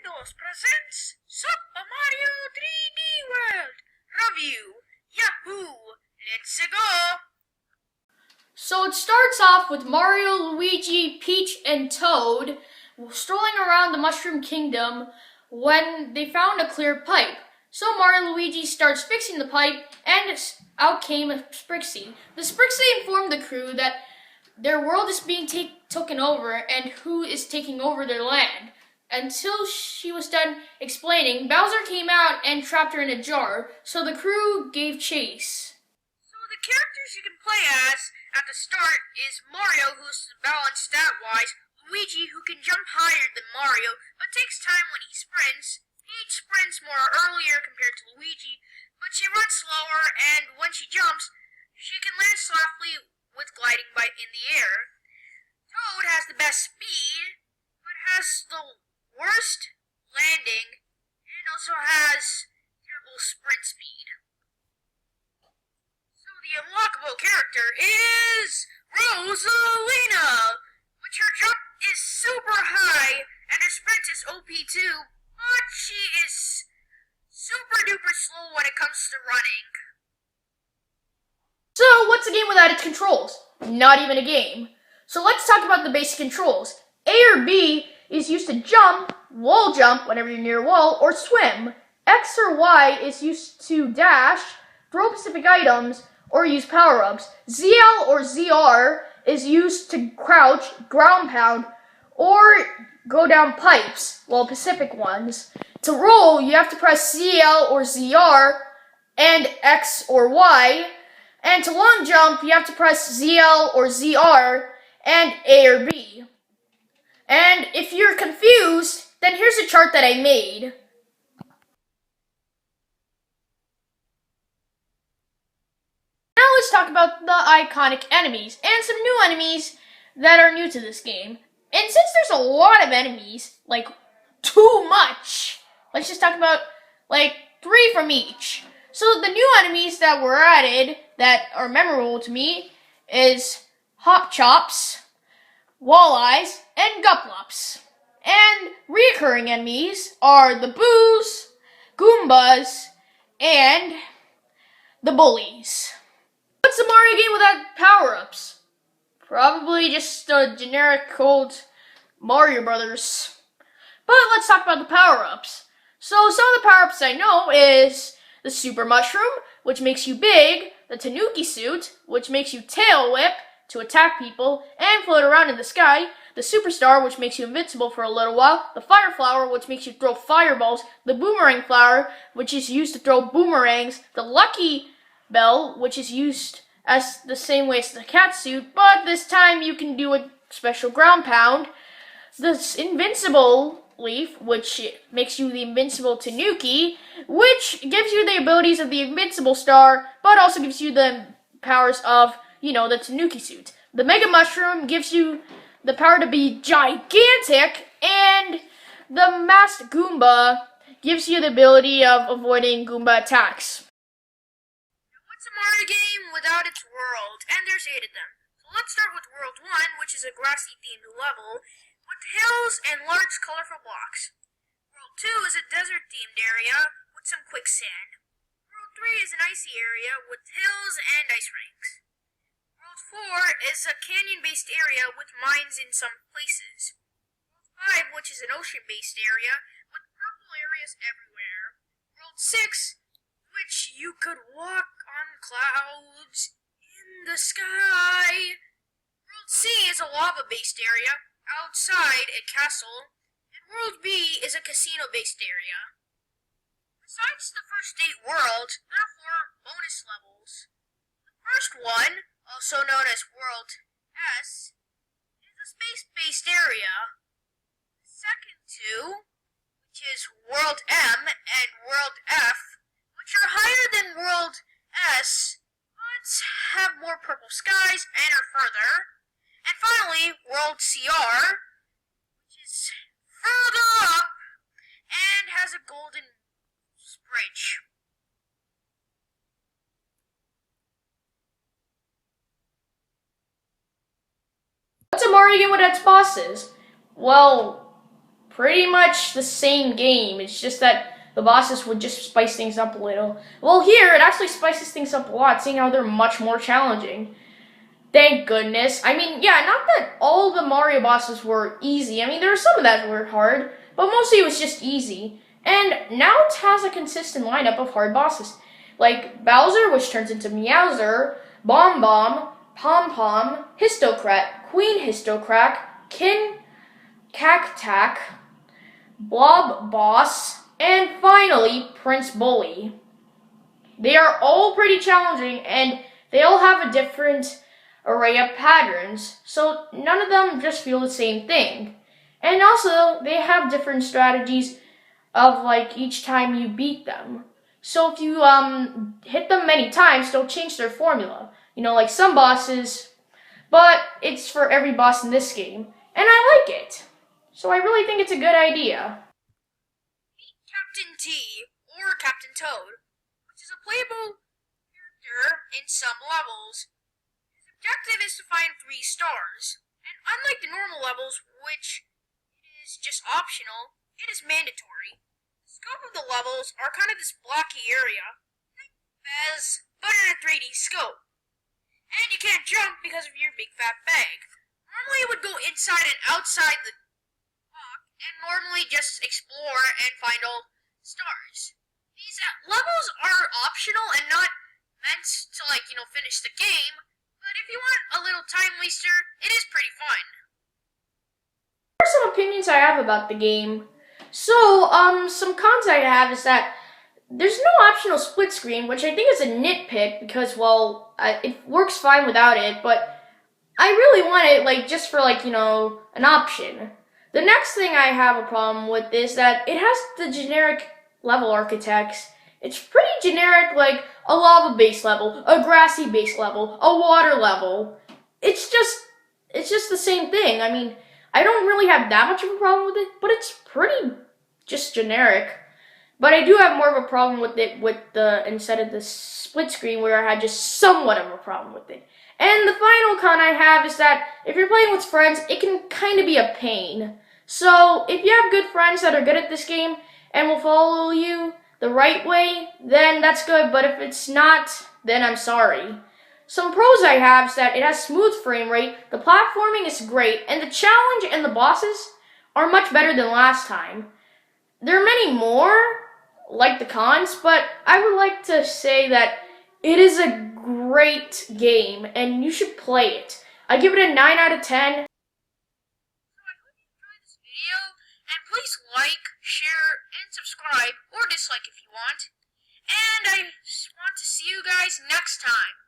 Windows presents Super Mario 3D World Review. Yahoo! Let's go! So it starts off with Mario, Luigi, Peach, and Toad strolling around the Mushroom Kingdom when they found a clear pipe. So Mario and Luigi starts fixing the pipe, and out came a Sprixie. The Sprixie informed the crew that their world is being taken over and who is taking over their land. Until she was done explaining, Bowser came out and trapped her in a jar, so the crew gave chase. So the characters you can play as at the start is Mario, who's balanced stat-wise, Luigi, who can jump higher than Mario, but takes time when he sprints. Peach sprints more earlier compared to Luigi, but she runs slower, and when she jumps, she can land softly with gliding by in the air. Toad has the best speed, but has the worst landing, and also has terrible sprint speed. So the unlockable character is Rosalina, which her jump is super high and her sprint is OP too, but she is super duper slow when it comes to running. So what's a game without its controls? Not even a game. So let's talk about the basic controls. A or B is used to jump, wall jump whenever you're near a wall, or swim. X or Y is used to dash, throw specific items, or use power-ups. ZL or ZR is used to crouch, ground pound, or go down pipes, while Pacific ones. To roll, you have to press ZL or ZR and X or Y. And to long jump, you have to press ZL or ZR and A or B. And if you're confused, then here's a chart that I made. Now let's talk about the iconic enemies and some new enemies that are new to this game. And since there's a lot of enemies, like too much, let's just talk about like 3 from each. So the new enemies that were added that are memorable to me is Hop Chops, Walleyes, and Guplops. And recurring enemies are the Boos, Goombas, and the Bullies. What's a Mario game without power-ups? Probably just a generic old Mario Brothers. But let's talk about the power-ups. So some of the power-ups I know is the Super Mushroom, which makes you big, the Tanuki Suit, which makes you tail whip to attack people and float around in the sky, the Superstar, which makes you invincible for a little while, the Fire Flower, which makes you throw fireballs, the Boomerang Flower, which is used to throw boomerangs, the Lucky Bell, which is used as the same way as the cat suit, but this time you can do a special ground pound, the Invincible Leaf, which makes you the Invincible Tanuki, which gives you the abilities of the Invincible Star, but also gives you the powers of, the Tanuki suit. The Mega Mushroom gives you the power to be gigantic, and the Masked Goomba gives you the ability of avoiding Goomba attacks. What's a Mario game without its world? And there's 8 of them. So let's start with World 1, which is a grassy themed level with hills and large colorful blocks. World 2 is a desert themed area with some quicksand. World 3 is an icy area with hills and ice rinks. World 4 is a canyon-based area with mines in some places. World 5, which is an ocean-based area with purple areas everywhere. World 6, which you could walk on clouds in the sky. World C is a lava-based area outside a castle, and World B is a casino-based area. Besides the first 8 worlds, there are 4 bonus levels. The first one, also known as World S, is a space-based area. The second 2, which is World M and World F, which are higher than World S, but have more purple skies and are further. And finally, World CR, which is further up and has a golden bridge. What's a Mario game without its bosses? Well, pretty much the same game. It's just that the bosses would just spice things up a little. Well, here, it actually spices things up a lot, seeing how they're much more challenging. Thank goodness. I mean, yeah, not that all the Mario bosses were easy. I mean, there were some of that were hard, but mostly it was just easy. And now it has a consistent lineup of hard bosses. Like Bowser, which turns into Meowser, Bomb Bomb, Pom Pom, Histocrat, Queen Histocrack, King Cactac, Blob Boss, and finally, Prince Bully. They are all pretty challenging, and they all have a different array of patterns, so none of them just feel the same thing. And also, they have different strategies of like each time you beat them. So if you hit them many times, they'll change their formula. You know, like some bosses, but it's for every boss in this game, and I like it. So I really think it's a good idea. Meet Captain T, or Captain Toad, which is a playable character in some levels. His objective is to find 3 stars, and unlike the normal levels, which is just optional, it is mandatory. The scope of the levels are kind of this blocky area, like Fez, but in a 3D scope. And you can't jump because of your big fat bag. Normally it would go inside and outside the block, and normally just explore and find all stars. These levels are optional and not meant to, like, finish the game, but if you want a little time waster, it is pretty fun. Here are some opinions I have about the game. So, some cons I have is that there's no optional split screen, which I think is a nitpick because, well, it works fine without it, but I really want it, like, just for, like, an option. The next thing I have a problem with is that it has the generic level architects. It's pretty generic, like a lava base level, a grassy base level, a water level. It's just the same thing. I mean, I don't really have that much of a problem with it, but it's pretty just generic. But I do have more of a problem with it instead of the split screen where I had just somewhat of a problem with it. And the final con I have is that if you're playing with friends, it can kind of be a pain. So if you have good friends that are good at this game and will follow you the right way, then that's good. But if it's not, then I'm sorry. Some pros I have is that it has smooth frame rate, the platforming is great, and the challenge and the bosses are much better than last time. There are many more, like the cons, but I would like to say that it is a great game, and you should play it. I give it a 9 out of 10. So I hope you enjoyed this video, and please like, share, and subscribe, or dislike if you want. And I want to see you guys next time.